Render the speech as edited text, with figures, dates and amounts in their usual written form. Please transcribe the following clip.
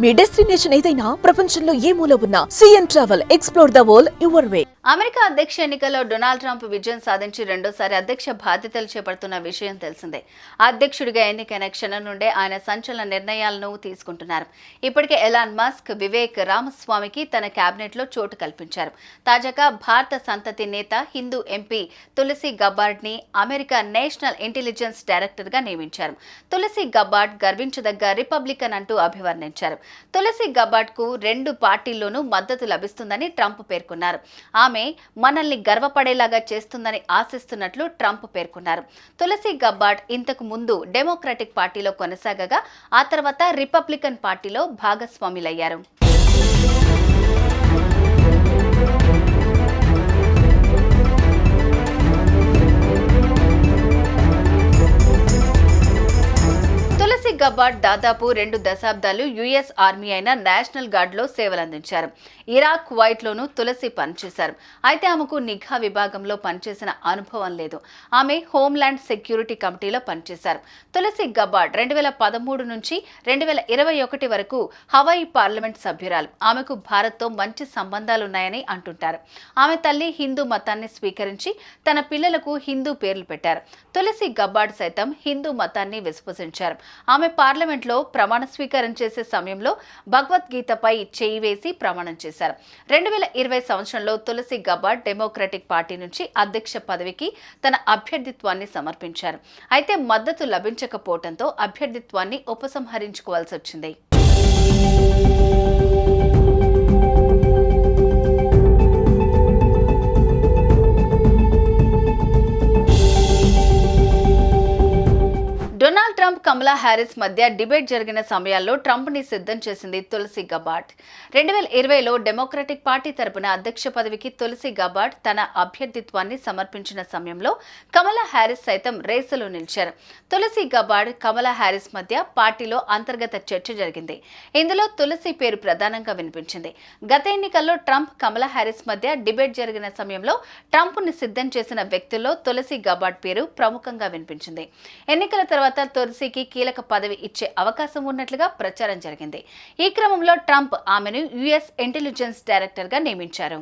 మీ destination ఏదైనా ప్రపంచంలో ఏ మూల ఉన్నా CN travel explore the world your way. America అధ్యక్ష ఎన్నికల్లో డొనాల్డ్ ట్రంప్ విజయం సాధించి రెండోసారి అధ్యక్ష బాధ్యతలు చేపడుతున్న విషయం తెలిసిందే. అధ్యక్షుడిగా ఎన్నికైన క్షణం నుండే ఆయన సంచలన నిర్ణయాలను తీసుకుంటున్నారు. ఇప్పటికే ఎలాన్ మస్క్, వివేక్ రామస్వామికి తన కేబినెట్ లో చోటు కల్పించారు. తాజాగా భారత సంతతి నేత, హిందూ ఎంపీ తులసి గబ్బార్డ్ ని అమెరికా నేషనల్ ఇంటెలిజెన్స్ డైరెక్టర్ గా నియమించారు. తులసి గబ్బార్డ్ గర్వించదగ్గ రిపబ్లికన్ అంటూ అభివర్ణించారు. తులసి గబ్బార్డ్ కు 2 పార్టీల్లోనూ మద్దతు లభిస్తుందని ట్రంప్ పేర్కొన్నారు. ఆమె మనల్ని గర్వపడేలాగా చేస్తుందని ఆశిస్తున్నట్లు ట్రంప్ పేర్కొన్నారు. తులసి గబ్బార్డ్ ఇంతకు ముందు డెమోక్రటిక్ పార్టీలో కొనసాగగా ఆ తర్వాత రిపబ్లికన్ పార్టీలో భాగస్వాములయ్యారు. గబ్బార్డ్ దాదాపు 2 దశాబ్దాలు యుఎస్ ఆర్మీ అయిన నేషనల్ గార్డ్ లో సేవలందించారు. ఇరాక్, కువైట్ లోనూ తులసి పనిచేశారు. అయితే ఆమెకు నిఘా విభాగంలో పనిచేసిన అనుభవం లేదు. ఆమె హోంల్యాండ్ సెక్యూరిటీ కమిటీలో పనిచేశారు. తులసి గబ్బార్డ్ 2013 నుంచి 2021 వరకు హవాయి పార్లమెంట్ సభ్యురాలు. ఆమెకు భారత్తో మంచి సంబంధాలున్నాయని అంటుంటారు. ఆమె తల్లి హిందూ మతాన్ని స్వీకరించి తన పిల్లలకు హిందూ పేర్లు పెట్టారు. తులసి గబ్బార్డ్ సైతం హిందూ మతాన్ని విశ్వసించారు. ఆమె పార్లమెంట్లో ప్రమాణ స్వీకారం చేసే సమయంలో భగవద్గీతపై చేయి వేసి ప్రమాణం చేశారు. 2020 సంవత్సరంలో తులసి గబ్బార్డ్ డెమోక్రటిక్ పార్టీ నుంచి అధ్యక్ష పదవికి తన అభ్యర్థిత్వాన్ని సమర్పించారు. అయితే మద్దతు లభించకపోవడంతో అభ్యర్థిత్వాన్ని ఉపసంహరించుకోవాల్సి వచ్చింది. డొనాల్డ్ ట్రంప్, కమలా హ్యారిస్ మధ్య డిబేట్ జరిగిన సమయాల్లో ట్రంప్ ని సిద్ధం చేసింది తులసి గబ్బార్డ్. 2020లో డెమోక్రటిక్ పార్టీ తరపున అధ్యక్ష పదవికి తులసి గబ్బార్డ్ తన అభ్యర్థిత్వాన్ని సమర్పించిన సమయంలో కమలా హ్యారిస్ సైతం రేసులో నిలిచారు. తులసి గబ్బార్డ్, కమలా హ్యారిస్ మధ్య పార్టీలో అంతర్గత చర్చ జరిగింది. ఇందులో తులసి పేరు ప్రధానంగా వినిపించింది. గత ఎన్నికల్లో ట్రంప్, కమలా హ్యారిస్ మధ్య డిబేట్ జరిగిన సమయంలో ట్రంప్ ని సిద్ధం చేసిన వ్యక్తుల్లో తులసి గబ్బార్డ్ పేరు ప్రముఖంగా వినిపించింది. ఎన్నికల తర్వాత తులసికి కీలక పదవి ఇచ్చే అవకాశం ఉన్నట్లుగా ప్రచారం జరిగింది. ఈ క్రమంలో ట్రంప్ ఆమెను యుఎస్ ఇంటెలిజెన్స్ డైరెక్టర్ గా నియమించారు.